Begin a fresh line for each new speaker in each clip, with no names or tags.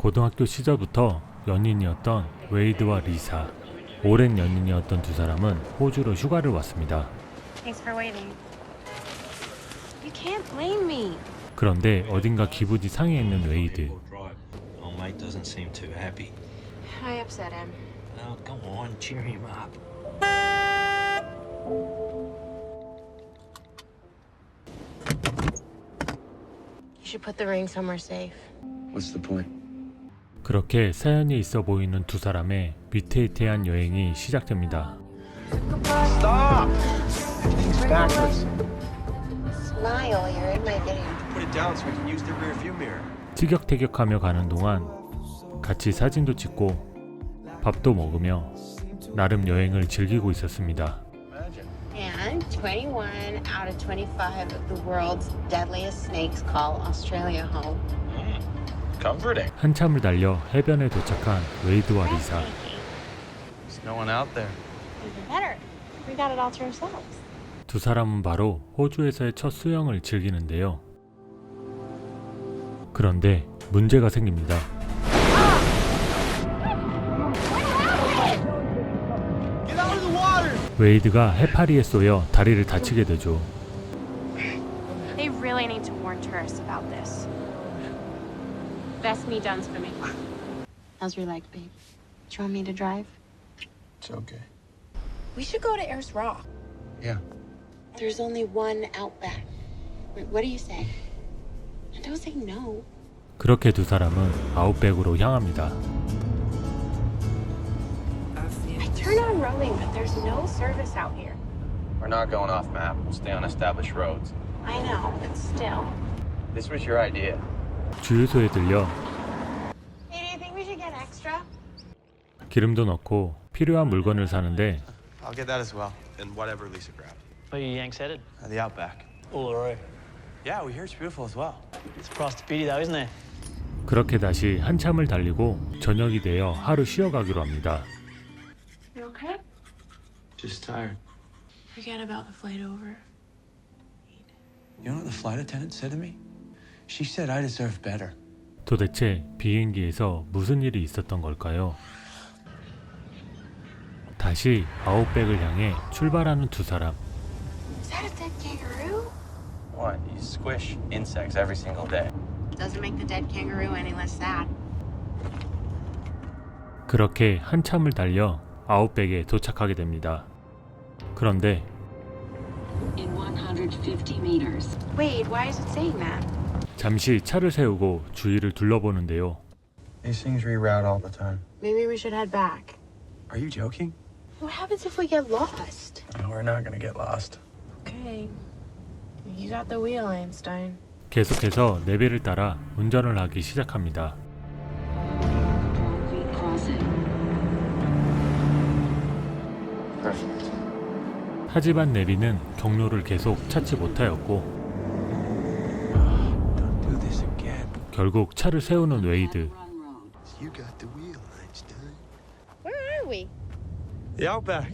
고등학교 시절부터 연인이었던 웨이드와 리사. 오랜 연인이었던 두 사람은 호주로 휴가를 왔습니다.
Thanks for waiting. You can't blame me.
그런데 어딘가 기분이 상해 있는 웨이드.
Old mate doesn't seem too happy.
I upset him.
Oh, go on, cheer him up.
You should put the ring somewhere safe.
What's the point?
그렇게 사연이 있어 보이는 두 사람의 위태위태한 여행이 시작됩니다.
Stop! Everything's backwards.
Smile, you're in my video.
Put it down so we can use the rear view mirror.
티격태격하며 가는 동안 같이 사진도 찍고 밥도 먹으며 나름 여행을 즐기고 있었습니다.
And 21 out of 25 of the world's deadliest snakes call Australia home.
Comforting.
한참을 달려 해변에 도착한 웨이드와 리사.
There's no one out there.
Even better. We got it all to ourselves.
두 사람은 바로 호주에서의 첫 수영을 즐기는데요. 그런데 문제가 생깁니다.
Get out of the water!
웨이드가 해파리에 쏘여 다리를 다치게 되죠.
They really need to warn tourists about this. Best me done swimming. How's your leg, babe? Do you want me to drive?
It's okay.
We should go to Ayers Rock.
Yeah.
There's only one Outback. What do you say? Don't say no.
그렇게 두 사람은 아웃백으로 향합니다.
I turn on rowing, but there's no service out here.
We're not going off map. We'll stay on established roads.
I know, but still.
This was your idea.
주유소에 들려
Hey, do you think we should get extra?
기름도 넣고 필요한 물건을 사는데
I'll get that as well. And whatever Lisa grabbed.
Where you Yanks headed?
The Outback.
Uluru.
Yeah, we hear it's beautiful as well.
It's a price to beauty though, isn't it?
그렇게 다시 한참을 달리고 저녁이 되어 하루 쉬어가기로 합니다.
You okay?
Just tired.
Forget about the flight over.
You know what the flight attendant said to me? She said I deserve better.
도대체 비행기에서 무슨 일이 있었던 걸까요? 다시 아웃백을 향해 출발하는 두 사람.
Is that a dead kangaroo?
What? You squish insects every single day.
Doesn't make the dead kangaroo any less sad.
그렇게 한참을 달려 아웃백에 도착하게 됩니다. 그런데
In 150 meters.
Wait, why is it saying that?
잠시 차를 세우고 주위를 둘러보는데요.
These things reroute all the time.
Maybe we should head back.
Are you joking?
What happens if we get lost?
No, we're not gonna get lost.
Okay. You got the wheel, Einstein.
계속해서 내비를 따라 운전을 하기 시작합니다.
12 feet crossing.
Perfect.
하지만 내비는 경로를 계속 찾지 못하였고
Don't do this again.
결국 차를 세우는 웨이드.
Run road.
You got the wheel, Einstein.
Where are we?
The Outback.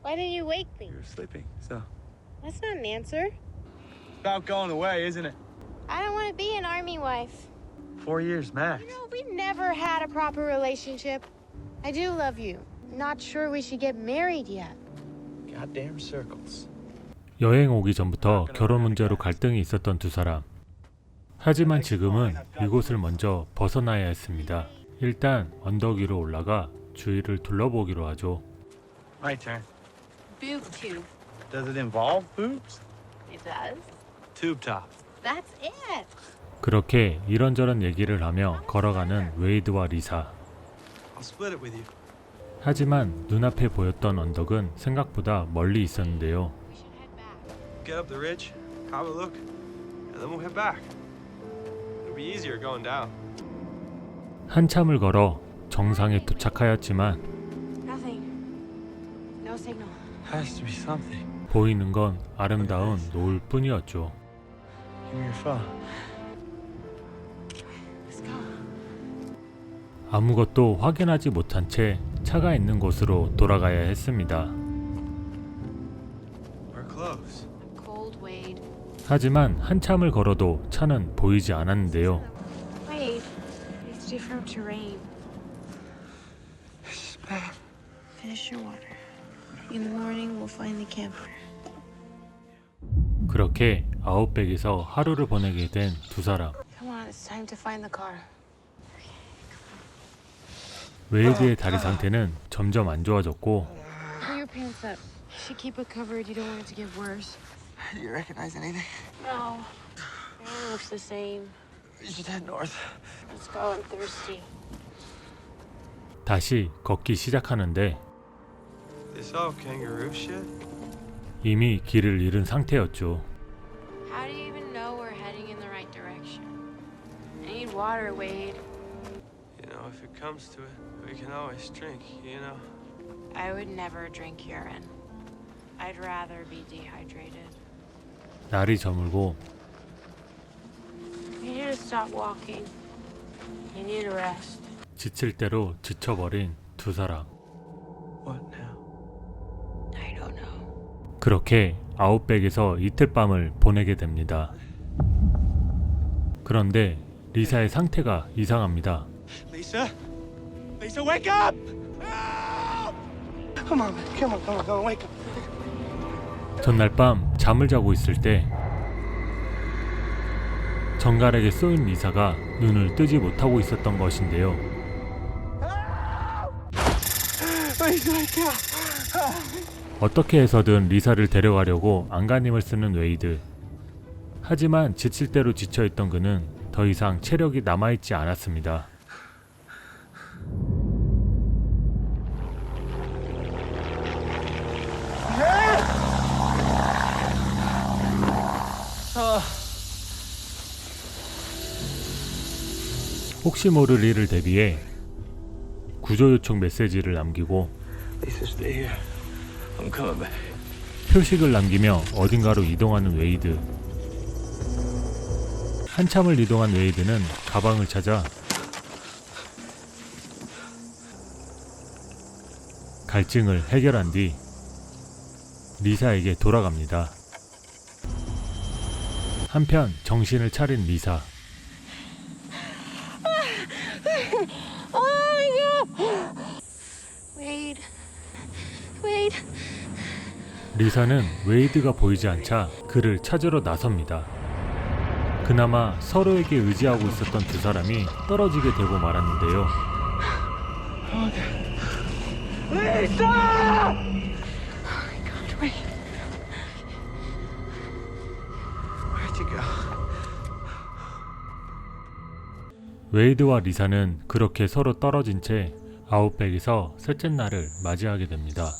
Why didn't you wake me?
You were sleeping, so.
That's not an answer.
About going away, isn't it?
I don't want to be an army wife.
4 years max.
You know, we never had a proper relationship. I do love you. Not sure we should get married yet.
Goddamn circles.
여행 오기 전부터 결혼 문제로 갈등이 있었던 두 사람. 하지만 지금은 이곳을 먼저 벗어나야 했습니다. 일단 언덕 위로 올라가 주위를 둘러보기로 하죠.
My turn.
Boob tube.
Does it involve boobs?
It does.
Tube top.
That's it.
그렇게 이런저런 얘기를 하며 걸어가는 웨이드와 리사.
I'll split it with you.
하지만 눈앞에 보였던 언덕은 생각보다 멀리 있었는데요.
We should head back.
Get up the ridge, have a look, and then we'll head back. It'll be easier going down.
한참을 걸어 정상에 도착하였지만
Nothing. No signal.
Has to be something.
보이는 건 아름다운 노을 뿐이었죠.
Give me your phone.
Let's go.
아무것도 확인하지 못한 채 차가 있는 곳으로 돌아가야 했습니다.
We're close.
I'm cold, Wade.
하지만 한참을 걸어도 차는 보이지 않았는데요.
Wade, these different terrain. Finish your water. In the morning, we'll find the camper.
그렇게 아웃백에서 하루를 보내게 된 두 사람.
Come on, it's time to find the car.
웨이드의 다리 상태는 점점 안 좋아졌고
Pull your pants up. You should keep it covered. You don't want it to get worse.
Do you recognize anything?
No. Everything looks the same.
We should head north.
Let's go. I'm thirsty.
다시 걷기 시작하는데
This all kangaroo shit?
이미 길을 잃은 상태였죠.
How do you even know we're heading in the right direction? I need water, Wade.
You know, if it comes to it, we can always drink, you know?
I would never drink urine. I'd rather be dehydrated.
날이 저물고
You need to stop walking. You need a rest.
지칠 대로 지쳐버린 두 사람.
What now?
I don't know.
그렇게 아웃백에서 이틀 밤을 보내게 됩니다. 그런데 리사의 상태가 이상합니다.
Lisa? Lisa, wake up! Help! Come on, man. Come on, wake up.
전날 밤 잠을 자고 있을 때 정갈에게 쏘인 리사가 눈을 뜨지 못하고 있었던 것인데요.
Lisa, wake up!
어떻게 해서든 리사를 데려가려고 안간힘을 쓰는 웨이드. 하지만 지칠 대로 지쳐있던 그는 더 이상 체력이 남아있지 않았습니다. 혹시 모를 일을 대비해 구조 요청 메시지를 남기고
Lisa, stay here. I'm coming back.
표식을 남기며 어딘가로 이동하는 웨이드. 한참을 이동한 웨이드는 가방을 찾아 갈증을 해결한 뒤 리사에게 돌아갑니다. 한편 정신을 차린 리사.
Wade. Wade.
리사는 웨이드가 보이지 않자 그를 찾으러 나섭니다. 그나마 서로에게 의지하고 있었던 두 사람이 떨어지게 되고 말았는데요.
Lisa! Where'd you go?
웨이드와 리사는 그렇게 서로 떨어진 채 아웃백에서 셋째 날을 맞이하게 됩니다.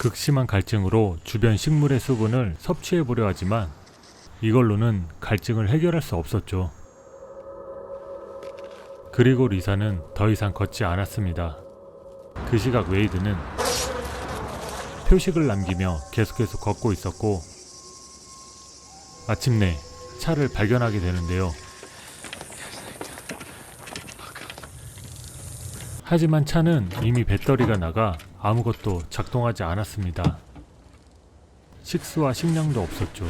극심한 갈증으로 주변 식물의 수분을 섭취해보려 하지만 이걸로는 갈증을 해결할 수 없었죠. 그리고 리사는 더 이상 걷지 않았습니다. 그 시각 웨이드는 표식을 남기며 계속해서 걷고 있었고 마침내 차를 발견하게 되는데요. 하지만 차는 이미 배터리가 나가 아무것도 작동하지 않았습니다. 식수와 식량도 없었죠.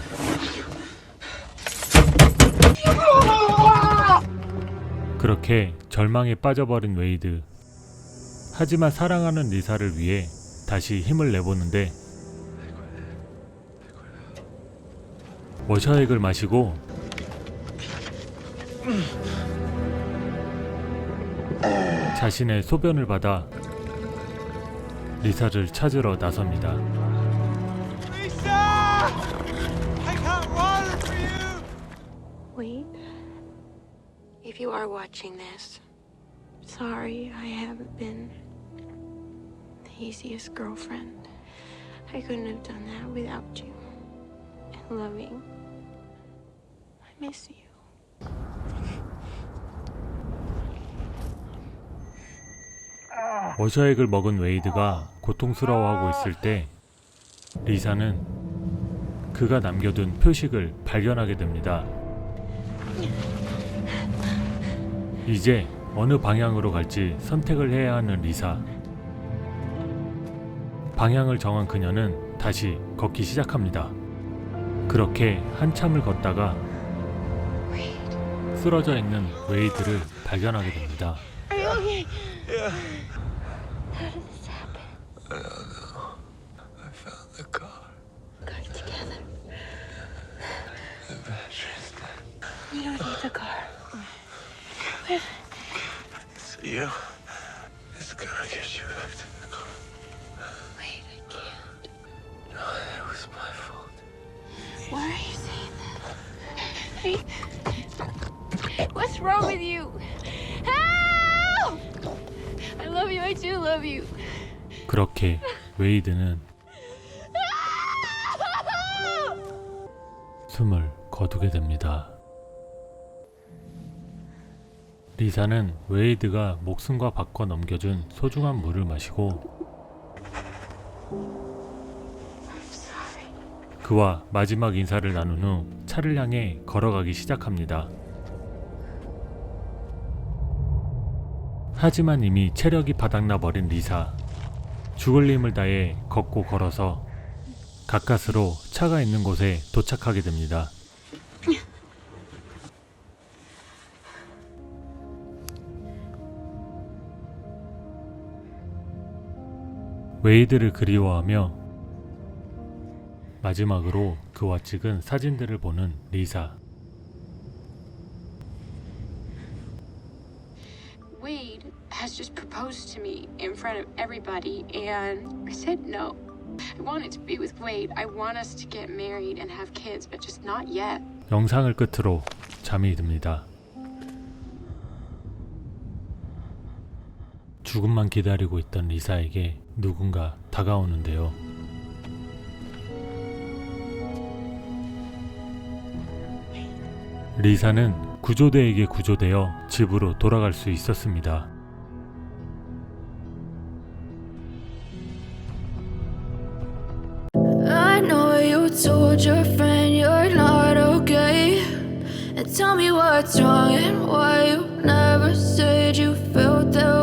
그렇게 절망에 빠져버린 웨이드. 하지만 사랑하는 리사를 위해 다시 힘을 내보는데 워셔액을 마시고 자신의 소변을 받아 리사를 찾으러 나섭니다.
Lisa! I got water for you!
Wade. If you are watching this, sorry I haven't been the easiest girlfriend. I couldn't have done that without you. And loving. I miss you.
워셔액을 먹은 웨이드가 고통스러워하고 있을 때 리사는 그가 남겨둔 표식을 발견하게 됩니다. 이제 어느 방향으로 갈지 선택을 해야 하는 리사. 방향을 정한 그녀는 다시 걷기 시작합니다. 그렇게 한참을 걷다가 쓰러져 있는 웨이드를 발견하게 됩니다.
Are you okay?
Yeah.
How did this happen?
I don't know. I found the car.
Got it together.
The battery's dead.
We don't need the car.
It's you. It's gonna get you back to the car.
Wait, I can't.
No, it was my fault.
Why are you saying that? Hey, what's wrong with you? Help! I love you. I do love you.
그렇게 웨이드는 숨을 거두게 됩니다. 리사는 웨이드가 목숨과 바꿔 넘겨준 소중한 물을 마시고 그와 마지막 인사를 나눈 후 차를 향해 걸어가기 시작합니다. 하지만 이미 체력이 바닥나 버린 리사. 죽을 힘을 다해 걷고 걸어서 가까스로 차가 있는 곳에 도착하게 됩니다. 웨이드를 그리워하며 마지막으로 그와 찍은 사진들을 보는 리사.
Wade has just proposed to me in front of everybody, and I said no. I wanted to be with Wade. I want us to get married and have kids, but just not yet.
영상을 끝으로 잠이 듭니다. 죽음만 기다리고 있던 리사에게 누군가 다가오는데요. 리사는 구조대에게 구조되어 집으로 돌아갈 수 있었습니다.
I know you told your friend you're not okay, and tell me what's wrong and why you never said you felt that